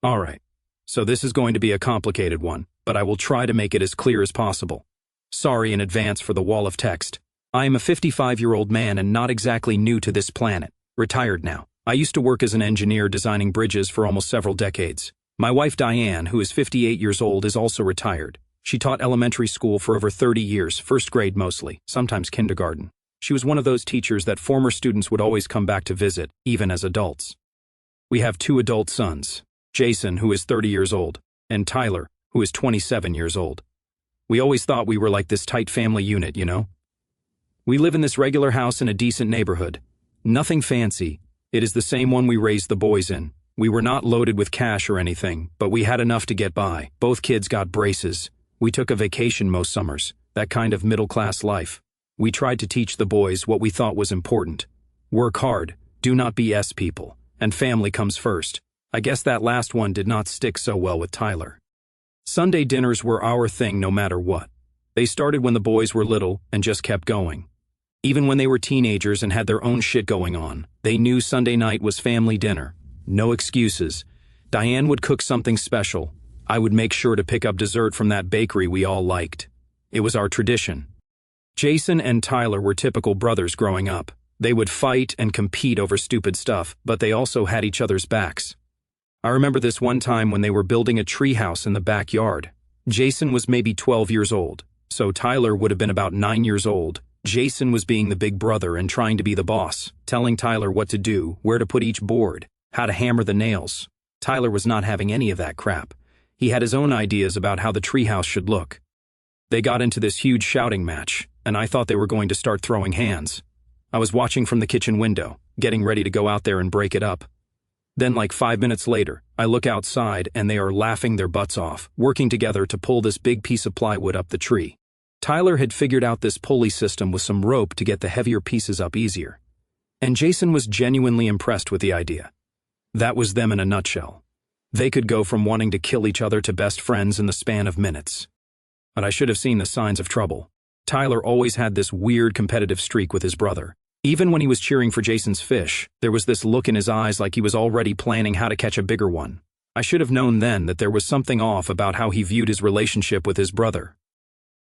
Alright, so this is going to be a complicated one, but I will try to make it as clear as possible. Sorry in advance for the wall of text. I am a 55-year-old man and not exactly new to this planet, retired now. I used to work as an engineer designing bridges for almost several decades. My wife Diane, who is 58 years old, is also retired. She taught elementary school for over 30 years, first grade mostly, sometimes kindergarten. She was one of those teachers that former students would always come back to visit, even as adults. We have 2 adult sons, Jason, who is 30 years old, and Tyler, who is 27 years old. We always thought we were like this tight family unit, you know? We live in this regular house in a decent neighborhood. Nothing fancy. It is the same one we raised the boys in. We were not loaded with cash or anything, but we had enough to get by. Both kids got braces. We took a vacation most summers, that kind of middle-class life. We tried to teach the boys what we thought was important. Work hard, do not BS people, and family comes first. I guess that last one did not stick so well with Tyler. Sunday dinners were our thing no matter what. They started when the boys were little and just kept going. Even when they were teenagers and had their own shit going on, they knew Sunday night was family dinner. No excuses. Diane would cook something special. I would make sure to pick up dessert from that bakery we all liked. It was our tradition. Jason and Tyler were typical brothers growing up. They would fight and compete over stupid stuff, but they also had each other's backs. I remember this one time when they were building a treehouse in the backyard. Jason was maybe 12 years old, so Tyler would have been about 9 years old. Jason was being the big brother and trying to be the boss, telling Tyler what to do, where to put each board, how to hammer the nails. Tyler was not having any of that crap. He had his own ideas about how the treehouse should look. They got into this huge shouting match, and I thought they were going to start throwing hands. I was watching from the kitchen window, getting ready to go out there and break it up. Then, like 5 minutes later, I look outside and they are laughing their butts off, working together to pull this big piece of plywood up the tree. Tyler had figured out this pulley system with some rope to get the heavier pieces up easier. And Jason was genuinely impressed with the idea. That was them in a nutshell. They could go from wanting to kill each other to best friends in the span of minutes. But I should have seen the signs of trouble. Tyler always had this weird competitive streak with his brother. Even when he was cheering for Jason's fish, there was this look in his eyes like he was already planning how to catch a bigger one. I should have known then that there was something off about how he viewed his relationship with his brother.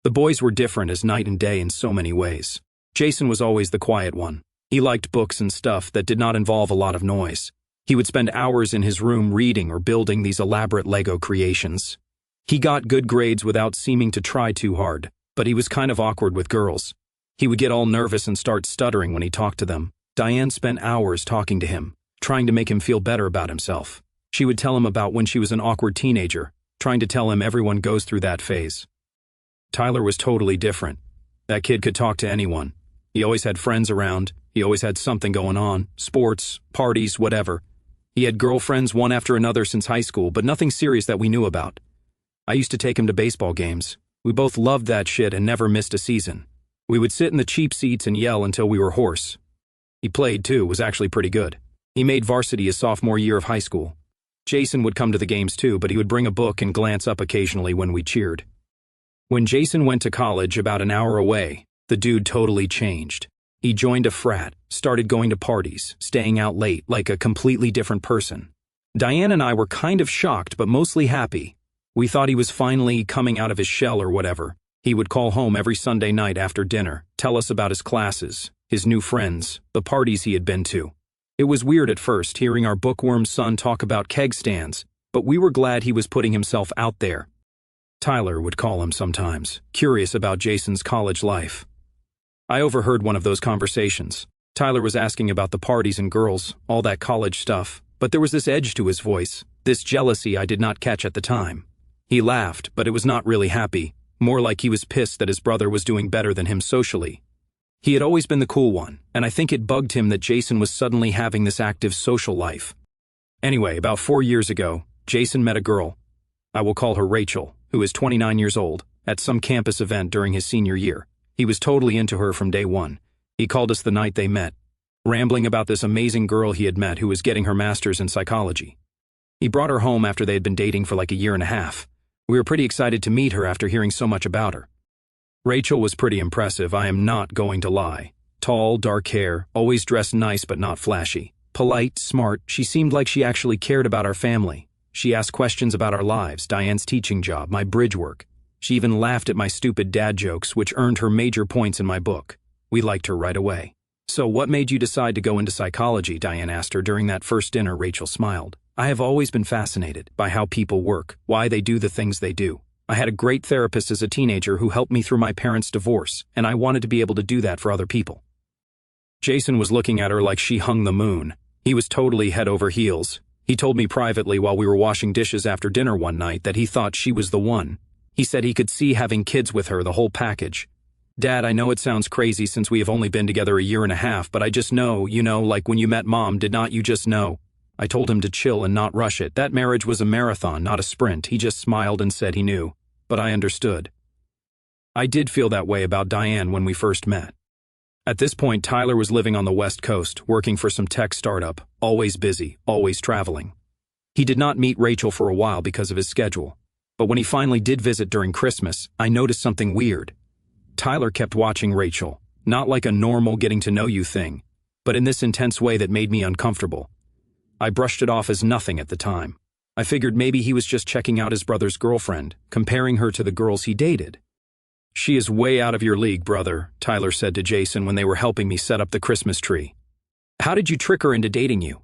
The boys were different as night and day in so many ways. Jason was always the quiet one. He liked books and stuff that did not involve a lot of noise. He would spend hours in his room reading or building these elaborate Lego creations. He got good grades without seeming to try too hard, but he was kind of awkward with girls. He would get all nervous and start stuttering when he talked to them. Diane spent hours talking to him, trying to make him feel better about himself. She would tell him about when she was an awkward teenager, trying to tell him everyone goes through that phase. Tyler was totally different. That kid could talk to anyone. He always had friends around. He always had something going on, sports, parties, whatever. He had girlfriends one after another since high school, but nothing serious that we knew about. I used to take him to baseball games. We both loved that shit and never missed a season. We would sit in the cheap seats and yell until we were hoarse. He played too, was actually pretty good. He made varsity his sophomore year of high school. Jason would come to the games too, but he would bring a book and glance up occasionally when we cheered. When Jason went to college about an hour away, the dude totally changed. He joined a frat, started going to parties, staying out late, like a completely different person. Diane and I were kind of shocked, but mostly happy. We thought he was finally coming out of his shell or whatever. He would call home every Sunday night after dinner, tell us about his classes, his new friends, the parties he had been to. It was weird at first hearing our bookworm son talk about keg stands, but we were glad he was putting himself out there. Tyler would call him sometimes, curious about Jason's college life. I overheard one of those conversations. Tyler was asking about the parties and girls, all that college stuff, but there was this edge to his voice, this jealousy I did not catch at the time. He laughed, but it was not really happy, more like he was pissed that his brother was doing better than him socially. He had always been the cool one, and I think it bugged him that Jason was suddenly having this active social life. Anyway, about 4 years ago, Jason met a girl, I will call her Rachel, who is 29 years old, at some campus event during his senior year. He was totally into her from day one. He called us the night they met, rambling about this amazing girl he had met who was getting her master's in psychology. He brought her home after they had been dating for like a year and a half. We were pretty excited to meet her after hearing so much about her. Rachel was pretty impressive, I am not going to lie. Tall, dark hair, always dressed nice but not flashy. Polite, smart, she seemed like she actually cared about our family. She asked questions about our lives, Diane's teaching job, my bridge work. She even laughed at my stupid dad jokes, which earned her major points in my book. We liked her right away. "So what made you decide to go into psychology?" Diane asked her during that first dinner. Rachel smiled. "I have always been fascinated by how people work, why they do the things they do. I had a great therapist as a teenager who helped me through my parents' divorce, and I wanted to be able to do that for other people." Jason was looking at her like she hung the moon. He was totally head over heels. He told me privately while we were washing dishes after dinner one night that he thought she was the one. He said he could see having kids with her, the whole package. "Dad, I know it sounds crazy since we have only been together a year and a half, but I just know, like when you met Mom, did not you just know?" I told him to chill and not rush it. That marriage was a marathon, not a sprint. He just smiled and said he knew. But I understood. I did feel that way about Diane when we first met. At this point, Tyler was living on the West Coast, working for some tech startup, always busy, always traveling. He did not meet Rachel for a while because of his schedule. But when he finally did visit during Christmas, I noticed something weird. Tyler kept watching Rachel, not like a normal getting-to-know-you thing, but in this intense way that made me uncomfortable. I brushed it off as nothing at the time. I figured maybe he was just checking out his brother's girlfriend, comparing her to the girls he dated. "She is way out of your league, brother," Tyler said to Jason when they were helping me set up the Christmas tree. "How did you trick her into dating you?"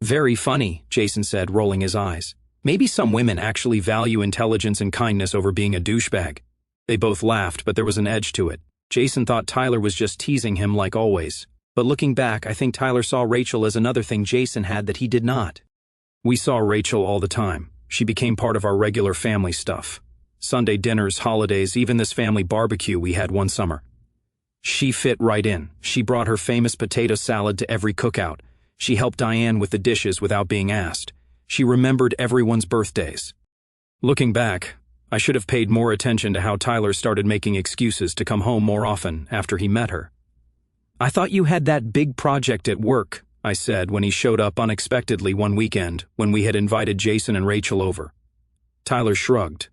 "Very funny," Jason said, rolling his eyes. "Maybe some women actually value intelligence and kindness over being a douchebag." They both laughed, but there was an edge to it. Jason thought Tyler was just teasing him like always. But looking back, I think Tyler saw Rachel as another thing Jason had that he did not. We saw Rachel all the time. She became part of our regular family stuff. Sunday dinners, holidays, even this family barbecue we had one summer. She fit right in. She brought her famous potato salad to every cookout. She helped Diane with the dishes without being asked. She remembered everyone's birthdays. Looking back, I should have paid more attention to how Tyler started making excuses to come home more often after he met her. "I thought you had that big project at work," I said when he showed up unexpectedly one weekend when we had invited Jason and Rachel over. Tyler shrugged.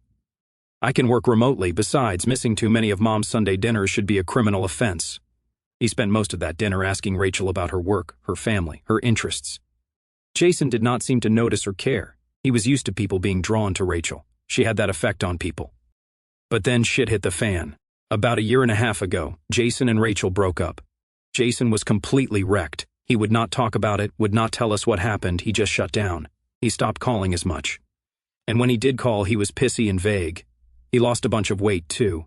"I can work remotely. Besides, missing too many of Mom's Sunday dinners should be a criminal offense." He spent most of that dinner asking Rachel about her work, her family, her interests. Jason did not seem to notice or care. He was used to people being drawn to Rachel. She had that effect on people. But then shit hit the fan. About a year and a half ago, Jason and Rachel broke up. Jason was completely wrecked. He would not talk about it, would not tell us what happened, he just shut down. He stopped calling as much. And when he did call, he was pissy and vague. He lost a bunch of weight, too.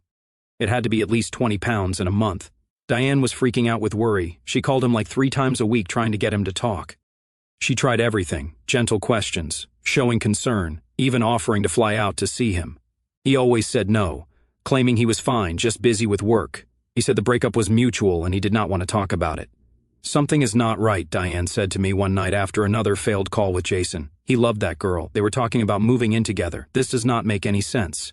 It had to be at least 20 pounds in a month. Diane was freaking out with worry. She called him like 3 times a week trying to get him to talk. She tried everything, gentle questions, showing concern, even offering to fly out to see him. He always said no, claiming he was fine, just busy with work. He said the breakup was mutual and he did not want to talk about it. "Something is not right," Diane said to me one night after another failed call with Jason. "He loved that girl. They were talking about moving in together. This does not make any sense."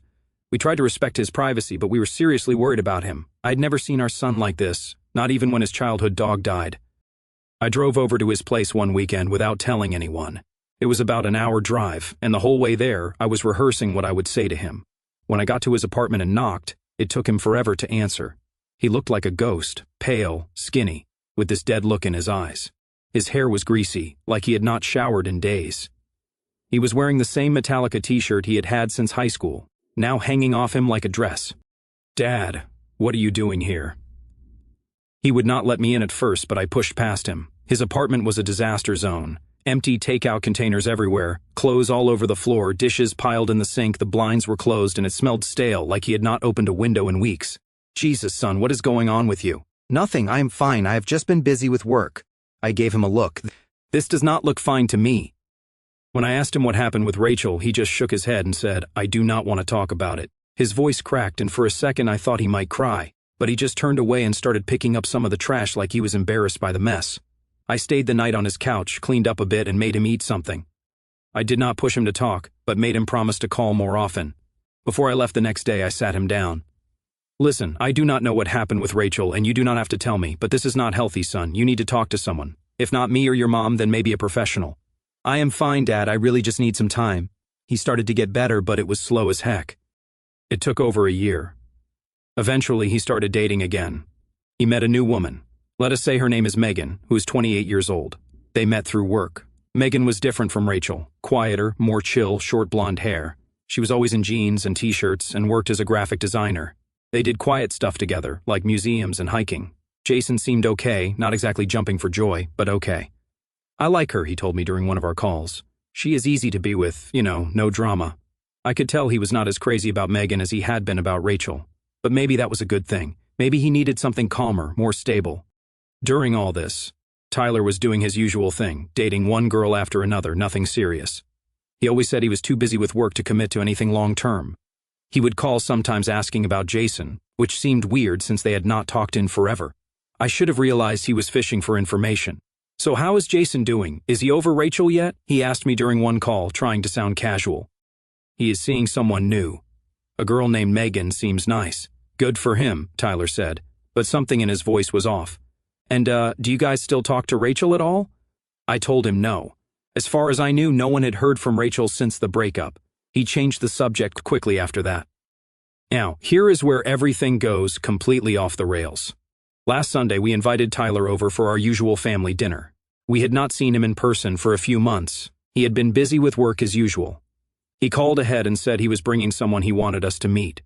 We tried to respect his privacy, but we were seriously worried about him. I'd never seen our son like this, not even when his childhood dog died. I drove over to his place one weekend without telling anyone. It was about an hour drive, and the whole way there, I was rehearsing what I would say to him. When I got to his apartment and knocked, it took him forever to answer. He looked like a ghost, pale, skinny, with this dead look in his eyes. His hair was greasy, like he had not showered in days. He was wearing the same Metallica t-shirt he had had since high school, now hanging off him like a dress. "Dad, what are you doing here?" He would not let me in at first, but I pushed past him. His apartment was a disaster zone. Empty takeout containers everywhere, clothes all over the floor, dishes piled in the sink, the blinds were closed, and it smelled stale like he had not opened a window in weeks. "Jesus, son, what is going on with you?" "Nothing, I am fine. I have just been busy with work." I gave him a look. "This does not look fine to me." When I asked him what happened with Rachel, he just shook his head and said, "I do not want to talk about it." His voice cracked, and for a second I thought he might cry, but he just turned away and started picking up some of the trash like he was embarrassed by the mess. I stayed the night on his couch, cleaned up a bit, and made him eat something. I did not push him to talk, but made him promise to call more often. Before I left the next day, I sat him down. "Listen, I do not know what happened with Rachel, and you do not have to tell me, but this is not healthy, son. You need to talk to someone. If not me or your mom, then maybe a professional." "I am fine, Dad. I really just need some time." He started to get better, but it was slow as heck. It took over a year. Eventually, he started dating again. He met a new woman. Let us say her name is Megan, who is 28 years old. They met through work. Megan was different from Rachel, quieter, more chill, short blonde hair. She was always in jeans and t-shirts and worked as a graphic designer. They did quiet stuff together, like museums and hiking. Jason seemed okay, not exactly jumping for joy, but okay. I like her, he told me during one of our calls. She is easy to be with, no drama. I could tell he was not as crazy about Megan as he had been about Rachel. But maybe that was a good thing. Maybe he needed something calmer, more stable. During all this, Tyler was doing his usual thing, dating one girl after another, nothing serious. He always said he was too busy with work to commit to anything long-term. He would call sometimes asking about Jason, which seemed weird since they had not talked in forever. I should have realized he was fishing for information. So how is Jason doing? Is he over Rachel yet? He asked me during one call, trying to sound casual. He is seeing someone new. A girl named Megan seems nice. Good for him, Tyler said, but something in his voice was off. And, do you guys still talk to Rachel at all? I told him no. As far as I knew, no one had heard from Rachel since the breakup. He changed the subject quickly after that. Now, here is where everything goes completely off the rails. Last Sunday, we invited Tyler over for our usual family dinner. We had not seen him in person for a few months. He had been busy with work as usual. He called ahead and said he was bringing someone he wanted us to meet.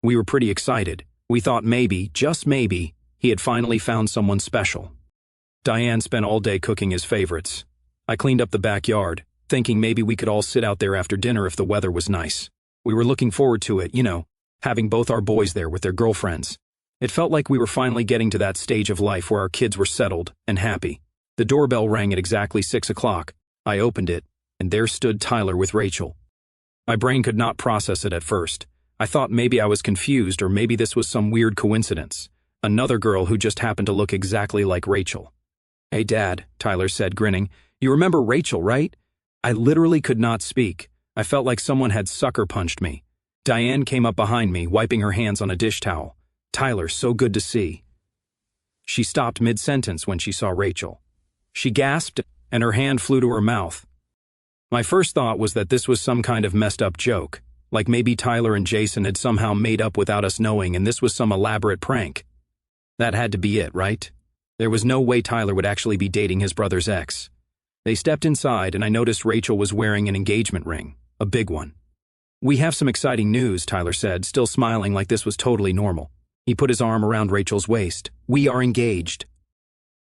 We were pretty excited. We thought maybe, just maybe, he had finally found someone special. Diane spent all day cooking his favorites. I cleaned up the backyard, thinking maybe we could all sit out there after dinner if the weather was nice. We were looking forward to it, having both our boys there with their girlfriends. It felt like we were finally getting to that stage of life where our kids were settled and happy. The doorbell rang at exactly 6 o'clock. I opened it, and there stood Tyler with Rachel. My brain could not process it at first. I thought maybe I was confused or maybe this was some weird coincidence. Another girl who just happened to look exactly like Rachel. "Hey, Dad," Tyler said, grinning. "You remember Rachel, right?" I literally could not speak. I felt like someone had sucker punched me. Diane came up behind me, wiping her hands on a dish towel. "Tyler, so good to see." She stopped mid-sentence when she saw Rachel. She gasped, and her hand flew to her mouth. My first thought was that this was some kind of messed up joke, like maybe Tyler and Jason had somehow made up without us knowing and this was some elaborate prank. That had to be it, right? There was no way Tyler would actually be dating his brother's ex. They stepped inside and I noticed Rachel was wearing an engagement ring, a big one. "We have some exciting news," Tyler said, still smiling like this was totally normal. He put his arm around Rachel's waist. "We are engaged."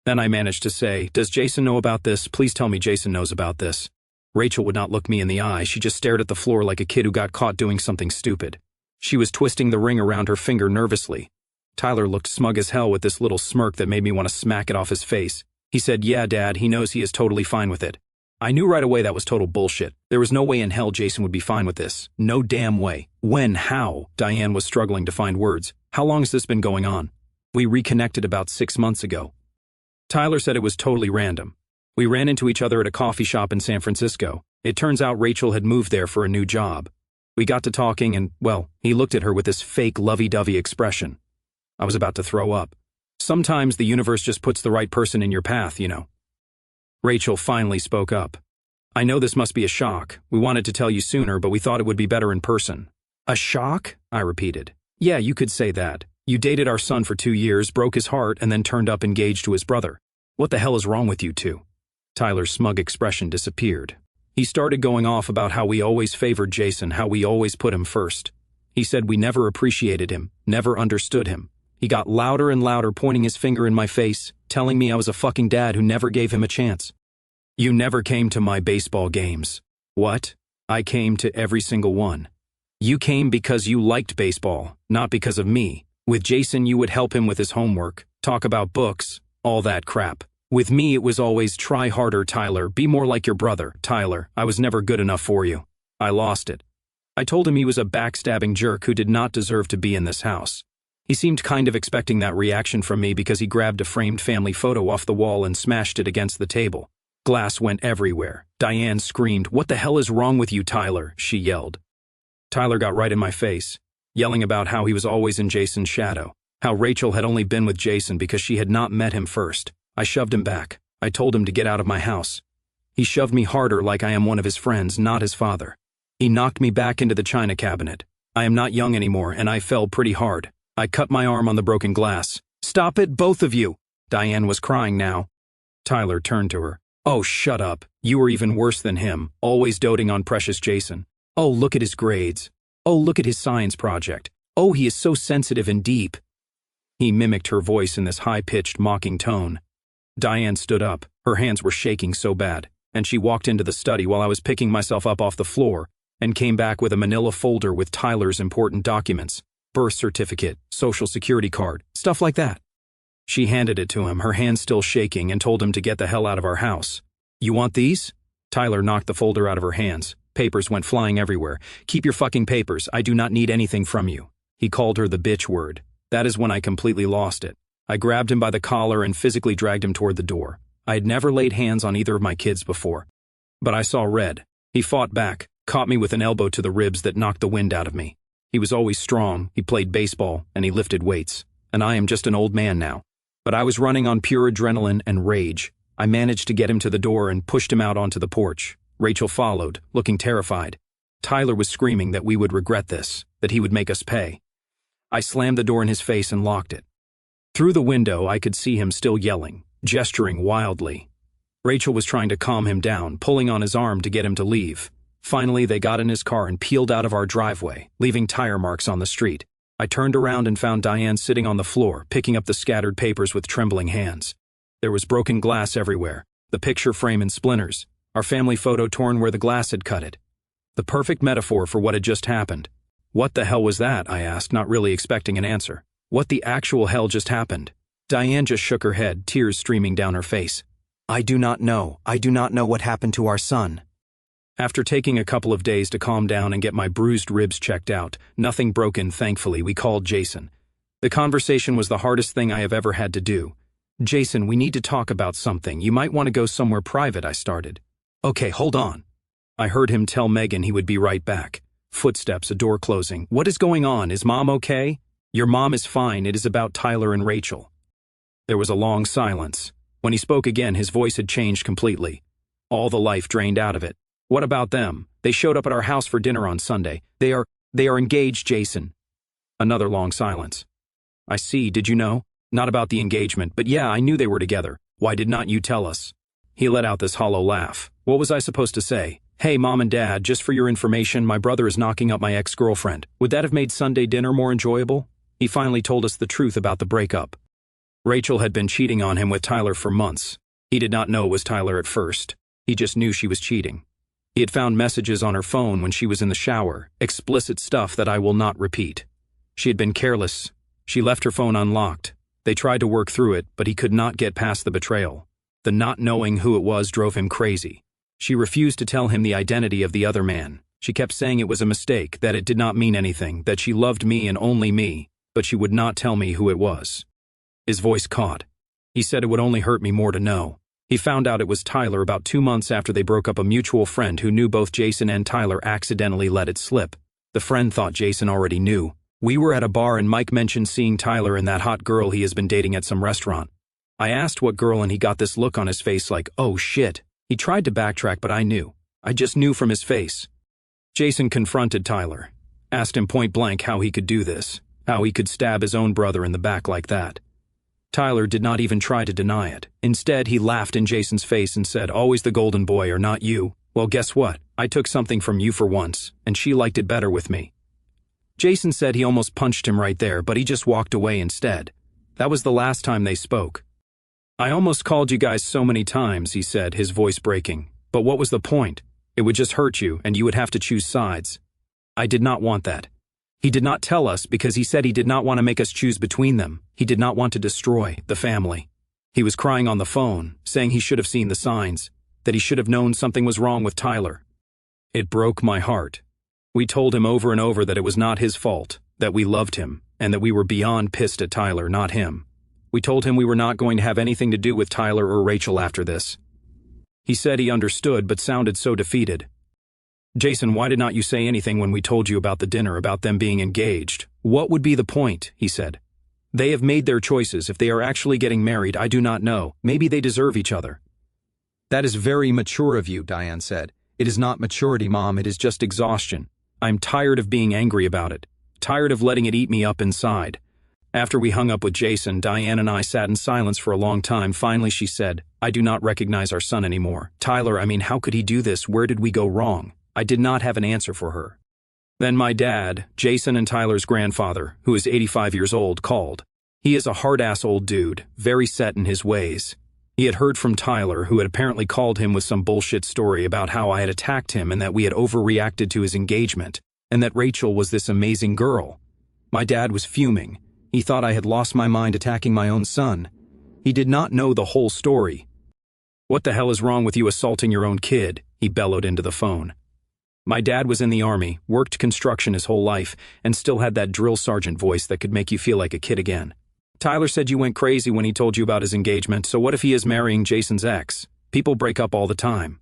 Then I managed to say, "Does Jason know about this? Please tell me Jason knows about this." Rachel would not look me in the eye. She just stared at the floor like a kid who got caught doing something stupid. She was twisting the ring around her finger nervously. Tyler looked smug as hell with this little smirk that made me want to smack it off his face. He said, "Yeah, Dad, he knows he is totally fine with it." I knew right away that was total bullshit. There was no way in hell Jason would be fine with this. No damn way. When? How? Diane was struggling to find words. How long has this been going on? We reconnected about 6 months ago. Tyler said it was totally random. We ran into each other at a coffee shop in San Francisco. It turns out Rachel had moved there for a new job. We got to talking and, well, he looked at her with this fake lovey-dovey expression. I was about to throw up. Sometimes the universe just puts the right person in your path, Rachel finally spoke up. "I know this must be a shock. We wanted to tell you sooner, but we thought it would be better in person." "A shock?" I repeated. "Yeah, you could say that. You dated our son for 2 years, broke his heart, and then turned up engaged to his brother. What the hell is wrong with you two?" Tyler's smug expression disappeared. He started going off about how we always favored Jason, how we always put him first. He said we never appreciated him, never understood him. He got louder and louder, pointing his finger in my face, telling me I was a fucking dad who never gave him a chance. "You never came to my baseball games." "What?" "I came to every single one." "You came because you liked baseball, not because of me. With Jason you would help him with his homework, talk about books, all that crap. With me it was always try harder, Tyler, be more like your brother. Tyler, I was never good enough for you." I lost it. I told him he was a backstabbing jerk who did not deserve to be in this house. He seemed kind of expecting that reaction from me because he grabbed a framed family photo off the wall and smashed it against the table. Glass went everywhere. Diane screamed, "What the hell is wrong with you, Tyler?" she yelled. Tyler got right in my face, yelling about how he was always in Jason's shadow, how Rachel had only been with Jason because she had not met him first. I shoved him back. I told him to get out of my house. He shoved me harder like I am one of his friends, not his father. He knocked me back into the china cabinet. I am not young anymore, and I fell pretty hard. I cut my arm on the broken glass. "Stop it, both of you!" Diane was crying now. Tyler turned to her. Oh, shut up. You were even worse than him, always doting on precious Jason. Oh, look at his grades. Oh, look at his science project. Oh, he is so sensitive and deep. He mimicked her voice in this high-pitched, mocking tone. Diane stood up. Her hands were shaking so bad, and she walked into the study while I was picking myself up off the floor and came back with a manila folder with Tyler's important documents, birth certificate, social security card, stuff like that. She handed it to him, her hands still shaking, and told him to get the hell out of our house. You want these? Tyler knocked the folder out of her hands. Papers went flying everywhere. Keep your fucking papers. I do not need anything from you. He called her the bitch word. That is when I completely lost it. I grabbed him by the collar and physically dragged him toward the door. I had never laid hands on either of my kids before. But I saw red. He fought back, caught me with an elbow to the ribs that knocked the wind out of me. He was always strong, he played baseball, and he lifted weights. And I am just an old man now. But I was running on pure adrenaline and rage. I managed to get him to the door and pushed him out onto the porch. Rachel followed, looking terrified. Tyler was screaming that we would regret this, that he would make us pay. I slammed the door in his face and locked it. Through the window, I could see him still yelling, gesturing wildly. Rachel was trying to calm him down, pulling on his arm to get him to leave. Finally, they got in his car and peeled out of our driveway, leaving tire marks on the street. I turned around and found Diane sitting on the floor, picking up the scattered papers with trembling hands. There was broken glass everywhere, the picture frame in splinters, our family photo torn where the glass had cut it. The perfect metaphor for what had just happened. What the hell was that? I asked, not really expecting an answer. What the actual hell just happened? Diane just shook her head, tears streaming down her face. I do not know. I do not know what happened to our son. After taking a couple of days to calm down and get my bruised ribs checked out, nothing broken, thankfully, we called Jason. The conversation was the hardest thing I have ever had to do. Jason, we need to talk about something. You might want to go somewhere private, I started. Okay, hold on. I heard him tell Megan he would be right back. Footsteps, a door closing. What is going on? Is Mom okay? Your mom is fine. It is about Tyler and Rachel. There was a long silence. When he spoke again, his voice had changed completely. All the life drained out of it. What about them? They showed up at our house for dinner on Sunday. They are engaged, Jason. Another long silence. I see, did you know? Not about the engagement, but yeah, I knew they were together. Why did not you tell us? He let out this hollow laugh. What was I supposed to say? Hey, Mom and Dad, just for your information, my brother is knocking up my ex-girlfriend. Would that have made Sunday dinner more enjoyable? He finally told us the truth about the breakup. Rachel had been cheating on him with Tyler for months. He did not know it was Tyler at first. He just knew she was cheating. He had found messages on her phone when she was in the shower, explicit stuff that I will not repeat. She had been careless. She left her phone unlocked. They tried to work through it, but he could not get past the betrayal. The not knowing who it was drove him crazy. She refused to tell him the identity of the other man. She kept saying it was a mistake, that it did not mean anything, that she loved me and only me, but she would not tell me who it was. His voice caught. He said it would only hurt me more to know. He found out it was Tyler about 2 months after they broke up. A mutual friend who knew both Jason and Tyler accidentally let it slip. The friend thought Jason already knew. We were at a bar and Mike mentioned seeing Tyler and that hot girl he has been dating at some restaurant. I asked what girl and he got this look on his face like, oh shit. He tried to backtrack, but I knew. I just knew from his face. Jason confronted Tyler. Asked him point blank how he could do this. How he could stab his own brother in the back like that. Tyler did not even try to deny it. Instead, he laughed in Jason's face and said, always the golden boy or not you. Well, guess what? I took something from you for once, and she liked it better with me. Jason said he almost punched him right there, but he just walked away instead. That was the last time they spoke. I almost called you guys so many times, he said, his voice breaking. But what was the point? It would just hurt you, and you would have to choose sides. I did not want that. He did not tell us because he said he did not want to make us choose between them. He did not want to destroy the family. He was crying on the phone, saying he should have seen the signs, that he should have known something was wrong with Tyler. It broke my heart. We told him over and over that it was not his fault, that we loved him, and that we were beyond pissed at Tyler, not him. We told him we were not going to have anything to do with Tyler or Rachel after this. He said he understood but sounded so defeated. Jason, why did not you say anything when we told you about the dinner, about them being engaged? What would be the point? He said. They have made their choices. If they are actually getting married, I do not know. Maybe they deserve each other. That is very mature of you, Diane said. It is not maturity, Mom. It is just exhaustion. I'm tired of being angry about it. Tired of letting it eat me up inside. After we hung up with Jason, Diane and I sat in silence for a long time. Finally, she said, "I do not recognize our son anymore. Tyler, I mean, how could he do this? Where did we go wrong?" I did not have an answer for her. Then my dad, Jason and Tyler's grandfather, who is 85 years old, called. He is a hard-ass old dude, very set in his ways. He had heard from Tyler, who had apparently called him with some bullshit story about how I had attacked him and that we had overreacted to his engagement, and that Rachel was this amazing girl. My dad was fuming. He thought I had lost my mind attacking my own son. He did not know the whole story. "What the hell is wrong with you assaulting your own kid?" he bellowed into the phone. My dad was in the army, worked construction his whole life, and still had that drill sergeant voice that could make you feel like a kid again. "Tyler said you went crazy when he told you about his engagement, so what if he is marrying Jason's ex? People break up all the time."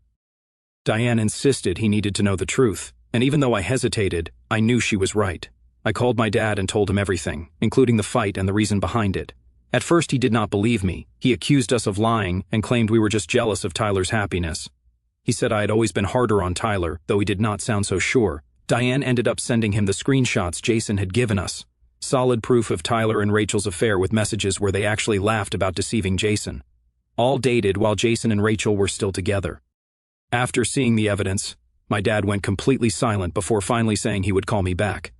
Diane insisted he needed to know the truth, and even though I hesitated, I knew she was right. I called my dad and told him everything, including the fight and the reason behind it. At first he did not believe me. He accused us of lying and claimed we were just jealous of Tyler's happiness. He said I had always been harder on Tyler, though he did not sound so sure. Diane ended up sending him the screenshots Jason had given us. Solid proof of Tyler and Rachel's affair with messages where they actually laughed about deceiving Jason. All dated while Jason and Rachel were still together. After seeing the evidence, my dad went completely silent before finally saying he would call me back.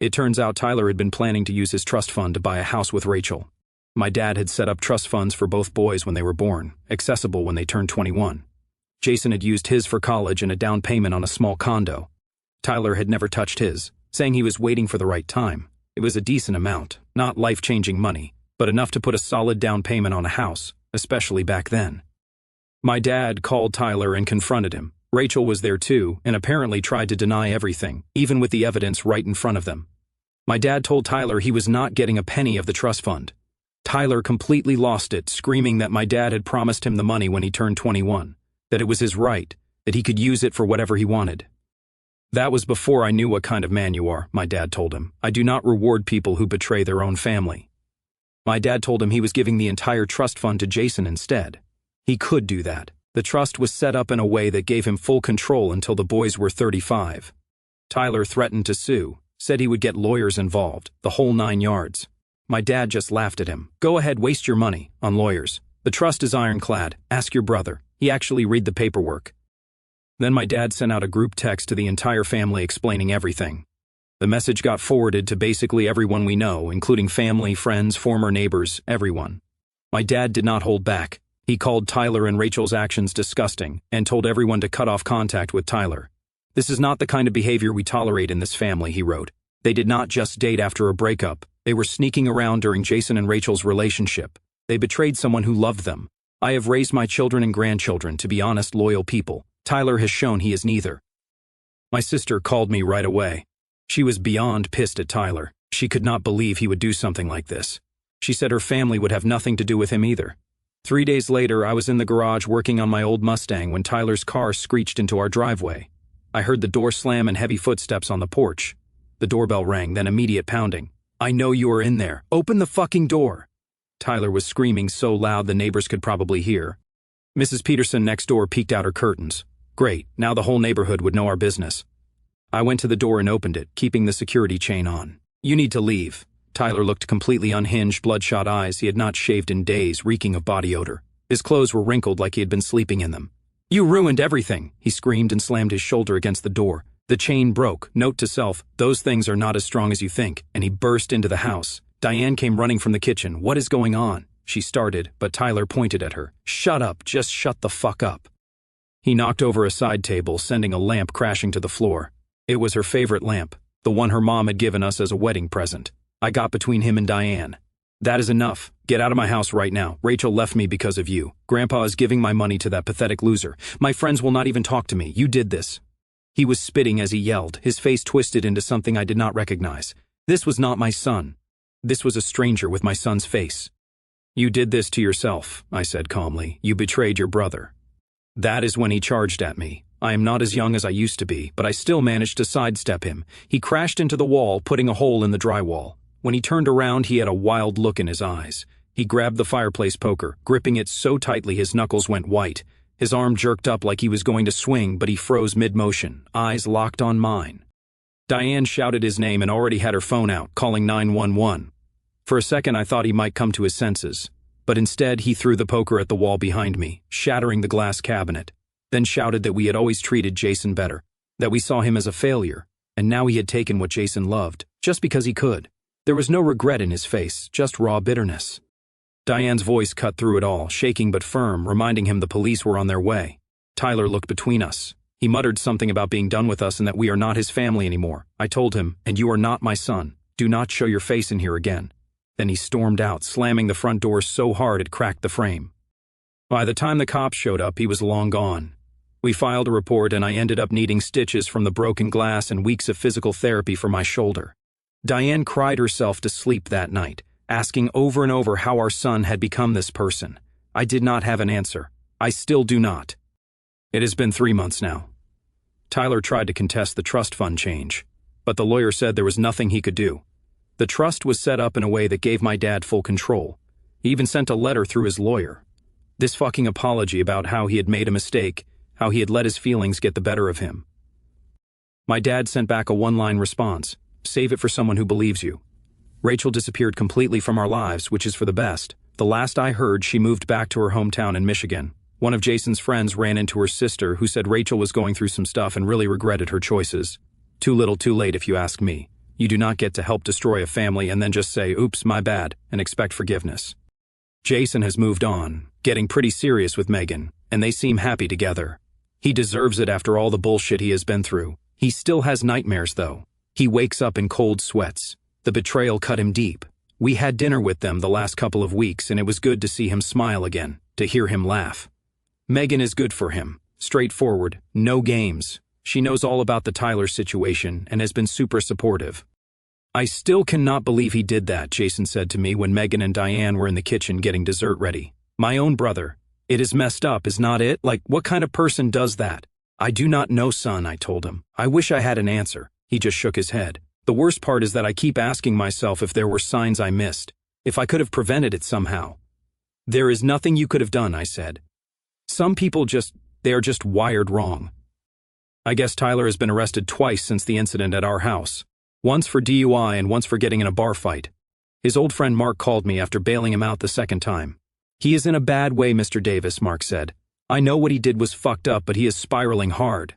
It turns out Tyler had been planning to use his trust fund to buy a house with Rachel. My dad had set up trust funds for both boys when they were born, accessible when they turned 21. Jason had used his for college and a down payment on a small condo. Tyler had never touched his, saying he was waiting for the right time. It was a decent amount, not life-changing money, but enough to put a solid down payment on a house, especially back then. My dad called Tyler and confronted him. Rachel was there too, and apparently tried to deny everything, even with the evidence right in front of them. My dad told Tyler he was not getting a penny of the trust fund. Tyler completely lost it, screaming that my dad had promised him the money when he turned 21, that it was his right, that he could use it for whatever he wanted. "That was before I knew what kind of man you are," my dad told him. "I do not reward people who betray their own family." My dad told him he was giving the entire trust fund to Jason instead. He could do that. The trust was set up in a way that gave him full control until the boys were 35. Tyler threatened to sue, said he would get lawyers involved, the whole 9 yards. My dad just laughed at him. "Go ahead, waste your money on lawyers. The trust is ironclad. Ask your brother. He actually read the paperwork." Then my dad sent out a group text to the entire family explaining everything. The message got forwarded to basically everyone we know, including family, friends, former neighbors, everyone. My dad did not hold back. He called Tyler and Rachel's actions disgusting and told everyone to cut off contact with Tyler. "This is not the kind of behavior we tolerate in this family," he wrote. "They did not just date after a breakup. They were sneaking around during Jason and Rachel's relationship. They betrayed someone who loved them. I have raised my children and grandchildren to be honest, loyal people. Tyler has shown he is neither." My sister called me right away. She was beyond pissed at Tyler. She could not believe he would do something like this. She said her family would have nothing to do with him either. 3 days later, I was in the garage working on my old Mustang when Tyler's car screeched into our driveway. I heard the door slam and heavy footsteps on the porch. The doorbell rang, then immediate pounding. "I know you are in there. Open the fucking door." Tyler was screaming so loud the neighbors could probably hear. Mrs. Peterson next door peeked out her curtains. Great, now the whole neighborhood would know our business. I went to the door and opened it, keeping the security chain on. "You need to leave." Tyler looked completely unhinged, bloodshot eyes. He had not shaved in days, reeking of body odor. His clothes were wrinkled like he had been sleeping in them. "You ruined everything," he screamed and slammed his shoulder against the door. The chain broke. Note to self, those things are not as strong as you think, and he burst into the house. Diane came running from the kitchen. "What is going on?" she started, but Tyler pointed at her. "Shut up, just shut the fuck up." He knocked over a side table, sending a lamp crashing to the floor. It was her favorite lamp, the one her mom had given us as a wedding present. I got between him and Diane. "That is enough. Get out of my house right now. Rachel left me because of you. Grandpa is giving my money to that pathetic loser. My friends will not even talk to me. You did this." He was spitting as he yelled, his face twisted into something I did not recognize. This was not my son. This was a stranger with my son's face. "You did this to yourself," I said calmly. "You betrayed your brother." That is when he charged at me. I am not as young as I used to be, but I still managed to sidestep him. He crashed into the wall, putting a hole in the drywall. When he turned around, he had a wild look in his eyes. He grabbed the fireplace poker, gripping it so tightly his knuckles went white. His arm jerked up like he was going to swing, but he froze mid-motion, eyes locked on mine. Diane shouted his name and already had her phone out, calling 911. For a second I thought he might come to his senses, but instead he threw the poker at the wall behind me, shattering the glass cabinet, then shouted that we had always treated Jason better, that we saw him as a failure, and now he had taken what Jason loved, just because he could. There was no regret in his face, just raw bitterness. Diane's voice cut through it all, shaking but firm, reminding him the police were on their way. Tyler looked between us. He muttered something about being done with us and that we are not his family anymore. I told him, "And you are not my son. Do not show your face in here again." Then he stormed out, slamming the front door so hard it cracked the frame. By the time the cops showed up, he was long gone. We filed a report and I ended up needing stitches from the broken glass and weeks of physical therapy for my shoulder. Diane cried herself to sleep that night, asking over and over how our son had become this person. I did not have an answer. I still do not. It has been 3 months now. Tyler tried to contest the trust fund change, but the lawyer said there was nothing he could do. The trust was set up in a way that gave my dad full control. He even sent a letter through his lawyer. This fucking apology about how he had made a mistake, how he had let his feelings get the better of him. My dad sent back a one-line response: "Save it for someone who believes you." Rachel disappeared completely from our lives, which is for the best. The last I heard, she moved back to her hometown in Michigan. One of Jason's friends ran into her sister, who said Rachel was going through some stuff and really regretted her choices. Too little too late if you ask me. You do not get to help destroy a family and then just say, "Oops, my bad," and expect forgiveness. Jason has moved on, getting pretty serious with Megan, and they seem happy together. He deserves it after all the bullshit he has been through. He still has nightmares, though. He wakes up in cold sweats. The betrayal cut him deep. We had dinner with them the last couple of weeks, and it was good to see him smile again, to hear him laugh. Megan is good for him. Straightforward, no games. She knows all about the Tyler situation and has been super supportive. "I still cannot believe he did that," Jason said to me when Megan and Diane were in the kitchen getting dessert ready. "My own brother. It is messed up, is not it? Like, what kind of person does that?" "I do not know, son," I told him. "I wish I had an answer." He just shook his head. "The worst part is that I keep asking myself if there were signs I missed, if I could have prevented it somehow." "There is nothing you could have done," I said. "Some people they are just wired wrong." I guess Tyler has been arrested twice since the incident at our house. Once for DUI and once for getting in a bar fight. His old friend Mark called me after bailing him out the second time. "He is in a bad way, Mr. Davis," Mark said. "I know what he did was fucked up, but he is spiraling hard."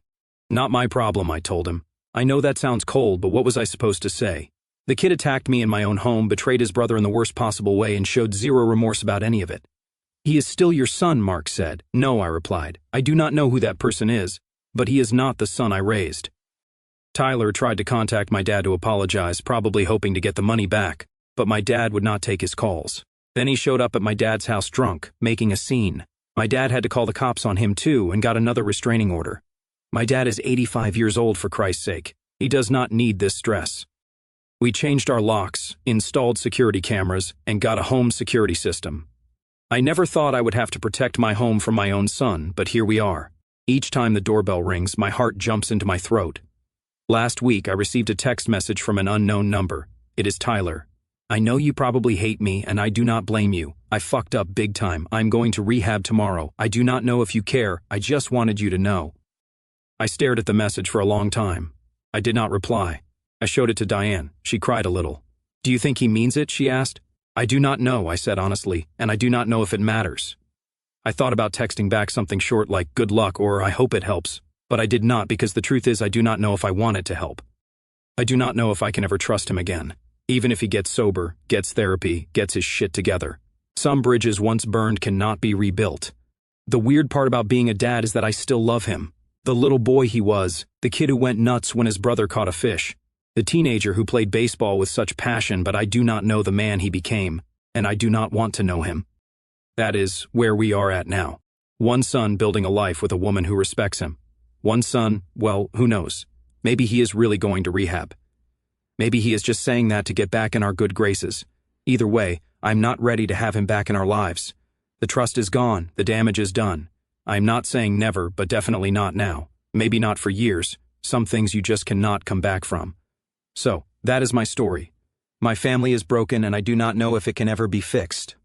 "Not my problem," I told him. "I know that sounds cold, but what was I supposed to say? The kid attacked me in my own home, betrayed his brother in the worst possible way, and showed zero remorse about any of it." "He is still your son," Mark said. "No," I replied. "I do not know who that person is, but he is not the son I raised." Tyler tried to contact my dad to apologize, probably hoping to get the money back, but my dad would not take his calls. Then he showed up at my dad's house drunk, making a scene. My dad had to call the cops on him too and got another restraining order. My dad is 85 years old, for Christ's sake. He does not need this stress. We changed our locks, installed security cameras, and got a home security system. I never thought I would have to protect my home from my own son, but here we are. Each time the doorbell rings, my heart jumps into my throat. Last week, I received a text message from an unknown number. It is Tyler. "I know you probably hate me, and I do not blame you. I fucked up big time. I'm going to rehab tomorrow. I do not know if you care. I just wanted you to know." I stared at the message for a long time. I did not reply. I showed it to Diane. She cried a little. "Do you think he means it?" she asked. "I do not know," I said honestly, "and I do not know if it matters." I thought about texting back something short like "good luck" or "I hope it helps," but I did not because the truth is I do not know if I want it to help. I do not know if I can ever trust him again, even if he gets sober, gets therapy, gets his shit together. Some bridges once burned cannot be rebuilt. The weird part about being a dad is that I still love him. The little boy he was, the kid who went nuts when his brother caught a fish, the teenager who played baseball with such passion, but I do not know the man he became, and I do not want to know him. That is where we are at now. One son building a life with a woman who respects him. One son, well, who knows? Maybe he is really going to rehab. Maybe he is just saying that to get back in our good graces. Either way, I'm not ready to have him back in our lives. The trust is gone, the damage is done. I'm not saying never, but definitely not now. Maybe not for years. Some things you just cannot come back from. So, that is my story. My family is broken and I do not know if it can ever be fixed.